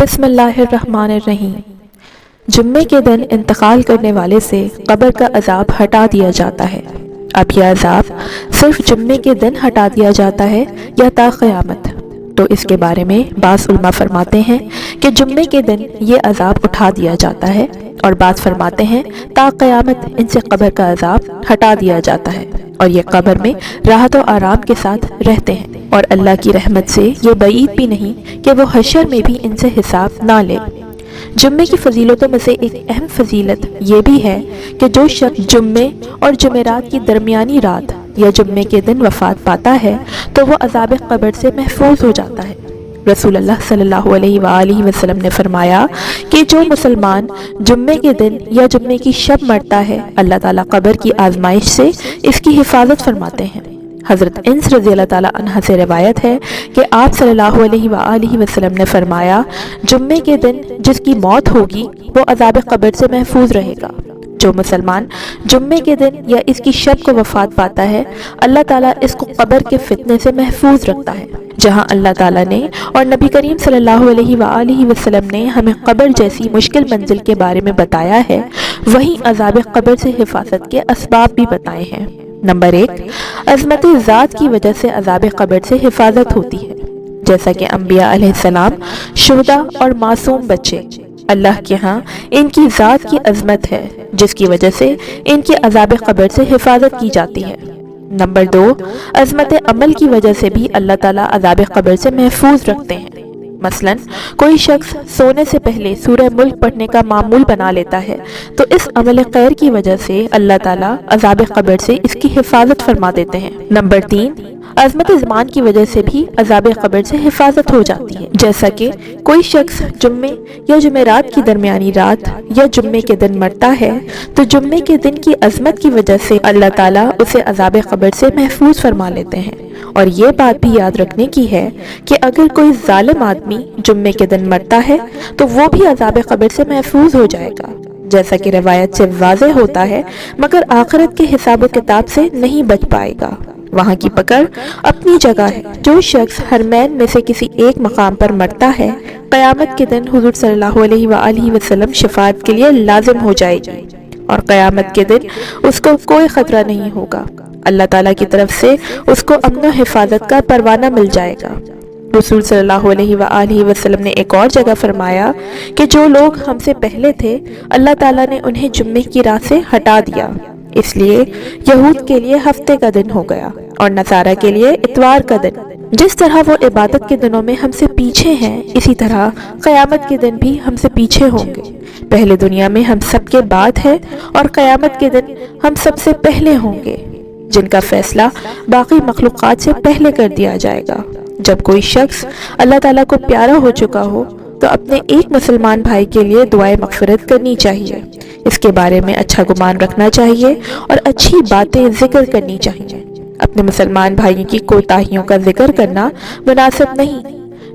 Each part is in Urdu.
بسم اللہ الرحمن الرحیم۔ جمعے کے دن انتقال کرنے والے سے قبر کا عذاب ہٹا دیا جاتا ہے۔ اب یہ عذاب صرف جمعے کے دن ہٹا دیا جاتا ہے یا تا قیامت؟ تو اس کے بارے میں بعض علماء فرماتے ہیں کہ جمعے کے دن یہ عذاب اٹھا دیا جاتا ہے، اور بعض فرماتے ہیں تا قیامت ان سے قبر کا عذاب ہٹا دیا جاتا ہے، اور یہ قبر میں راحت و آرام کے ساتھ رہتے ہیں، اور اللہ کی رحمت سے یہ بعید بھی نہیں کہ وہ حشر میں بھی ان سے حساب نہ لے۔ جمعے کی فضیلتوں میں سے ایک اہم فضیلت یہ بھی ہے کہ جو شخص جمعے اور جمعرات کی درمیانی رات یا جمعے کے دن وفات پاتا ہے تو وہ عذاب قبر سے محفوظ ہو جاتا ہے۔ رسول اللہ صلی اللہ علیہ وآلہ وسلم نے فرمایا کہ جو مسلمان جمعے کے دن یا جمعے کی شب مرتا ہے، اللہ تعالیٰ قبر کی آزمائش سے اس کی حفاظت فرماتے ہیں۔ حضرت انس رضی اللہ تعالیٰ عنہ سے روایت ہے کہ آپ صلی اللہ علیہ وآلہ وسلم نے فرمایا، جمعے کے دن جس کی موت ہوگی وہ عذاب قبر سے محفوظ رہے گا۔ جو مسلمان جمعے کے دن یا اس کی شب کو وفات پاتا ہے، اللہ تعالیٰ اس کو قبر کے فتنے سے محفوظ رکھتا ہے۔ جہاں اللہ تعالیٰ نے اور نبی کریم صلی اللہ علیہ وآلہ وسلم نے ہمیں قبر جیسی مشکل منزل کے بارے میں بتایا ہے، وہیں عذاب قبر سے حفاظت کے اسباب بھی بتائے ہیں۔ نمبر 1، عظمت ذات کی وجہ سے عذاب قبر سے حفاظت ہوتی ہے، جیسا کہ انبیاء علیہ السلام، شہداء اور معصوم بچے، اللہ کے ہاں ان کی ذات کی عظمت ہے جس کی وجہ سے ان کی عذاب قبر سے حفاظت کی جاتی ہے۔ نمبر 2، عظمت عمل کی وجہ سے بھی اللہ تعالیٰ عذاب قبر سے محفوظ رکھتے ہیں۔ مثلا کوئی شخص سونے سے پہلے سورہ ملک پڑھنے کا معمول بنا لیتا ہے تو اس عمل خیر کی وجہ سے اللہ تعالیٰ عذاب قبر سے اس کی حفاظت فرما دیتے ہیں۔ نمبر 3، عظمت زمان کی وجہ سے بھی عذاب قبر سے حفاظت ہو جاتی ہے، جیسا کہ کوئی شخص جمعے یا جمعرات کی درمیانی رات یا جمعے کے دن مرتا ہے تو جمعے کے دن کی عظمت کی وجہ سے اللہ تعالیٰ اسے عذاب قبر سے محفوظ فرما لیتے ہیں۔ اور یہ بات بھی یاد رکھنے کی ہے کہ اگر کوئی ظالم آدمی جمعے کے دن مرتا ہے تو وہ بھی عذاب قبر سے محفوظ ہو جائے گا، جیسا کہ روایت سے واضح ہوتا ہے، مگر آخرت کے حساب و کتاب سے نہیں بچ پائے گا۔ وہاں کی پکڑ اپنی جگہ ہے۔ جو شخص حرمین میں سے کسی ایک مقام پر مرتا ہے، قیامت کے دن حضور صلی اللہ علیہ وآلہ وسلم شفاعت کے لیے لازم ہو جائے گی، اور قیامت کے دن اس کو کوئی خطرہ نہیں ہوگا۔ اللہ تعالیٰ کی طرف سے اس کو امن و حفاظت کا پروانہ مل جائے گا۔ رسول صلی اللہ علیہ وآلہ وسلم نے ایک اور جگہ فرمایا کہ جو لوگ ہم سے پہلے تھے، اللہ تعالیٰ نے انہیں جمعے کی رات سے ہٹا دیا، اس لیے یہود کے لیے ہفتے کا دن ہو گیا اور نصارہ کے لیے اتوار کا دن۔ جس طرح وہ عبادت کے دنوں میں ہم سے پیچھے ہیں، اسی طرح قیامت کے دن بھی ہم سے پیچھے ہوں گے۔ پہلے دنیا میں ہم سب کے بعد ہے اور قیامت کے دن ہم سب سے پہلے ہوں گے، جن کا فیصلہ باقی مخلوقات سے پہلے کر دیا جائے گا۔ جب کوئی شخص اللہ تعالیٰ کو پیارا ہو چکا ہو تو اپنے ایک مسلمان بھائی کے لیے دعائے مغفرت کرنی چاہیے، اس کے بارے میں اچھا گمان رکھنا چاہیے اور اچھی باتیں ذکر کرنی چاہیے۔ اپنے مسلمان بھائیوں کی کوتاہیوں کا ذکر کرنا مناسب نہیں۔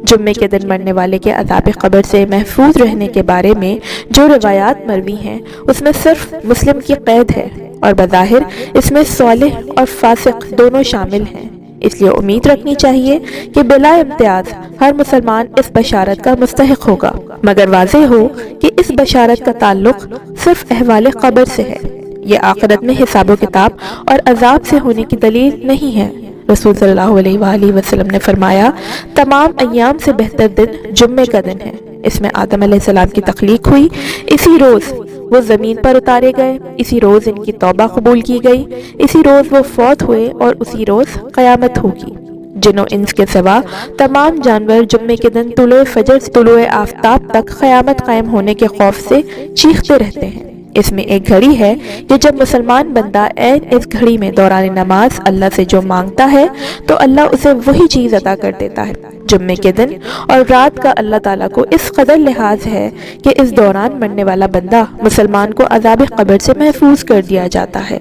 جمعے کے دن مرنے والے کے عذاب قبر سے محفوظ رہنے کے بارے میں جو روایات مروی ہیں اس میں صرف مسلم کی قید ہے، اور بظاہر اس میں صالح اور فاسق دونوں شامل ہیں، اس لیے امید رکھنی چاہیے کہ بلا امتیاز ہر مسلمان اس بشارت کا مستحق ہوگا، مگر واضح ہو کہ اس بشارت کا تعلق صرف احوال قبر سے ہے، یہ آخرت میں حساب و کتاب اور عذاب سے ہونے کی دلیل نہیں ہے۔ رسول صلی اللہ علیہ وآلہ وسلم نے فرمایا، تمام ایام سے بہتر دن جمعے کا دن ہے، اس میں آدم علیہ السلام کی تخلیق ہوئی، اسی روز وہ زمین پر اتارے گئے، اسی روز ان کی توبہ قبول کی گئی، اسی روز وہ فوت ہوئے، اور اسی روز قیامت ہوگی۔ جن و انس کے سوا تمام جانور جمعے کے دن طلوع فجر سے طلوع آفتاب تک قیامت قائم ہونے کے خوف سے چیختے رہتے ہیں۔ اس میں ایک گھڑی ہے کہ جب مسلمان بندہ عین اس گھڑی میں دوران نماز اللہ سے جو مانگتا ہے تو اللہ اسے وہی چیز عطا کر دیتا ہے۔ جمعے کے دن اور رات کا اللہ تعالیٰ کو اس قدر لحاظ ہے کہ اس دوران مرنے والا بندہ مسلمان کو عذاب قبر سے محفوظ کر دیا جاتا ہے۔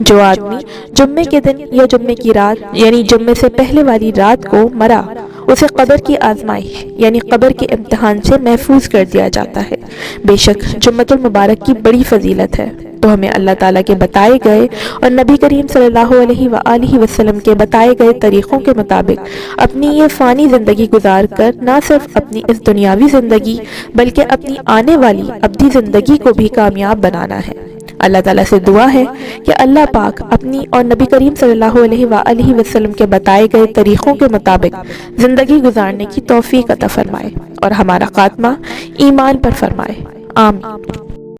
جو آدمی جمعے کے دن یا جمعے کی رات یعنی جمعے سے پہلے والی رات کو مرا اسے قبر کی آزمائش یعنی قبر کے امتحان سے محفوظ کر دیا جاتا ہے۔ بے شک جمعۃ المبارک کی بڑی فضیلت ہے، تو ہمیں اللہ تعالیٰ کے بتائے گئے اور نبی کریم صلی اللہ علیہ وآلہ وسلم کے بتائے گئے طریقوں کے مطابق اپنی یہ فانی زندگی گزار کر نہ صرف اپنی اس دنیاوی زندگی بلکہ اپنی آنے والی ابدی زندگی کو بھی کامیاب بنانا ہے۔ اللہ تعالیٰ سے دعا ہے کہ اللہ پاک اپنی اور نبی کریم صلی اللہ علیہ وآلہ وسلم کے بتائے گئے طریقوں کے مطابق زندگی گزارنے کی توفیق عطا فرمائے اور ہمارا خاتمہ ایمان پر فرمائے، آمین۔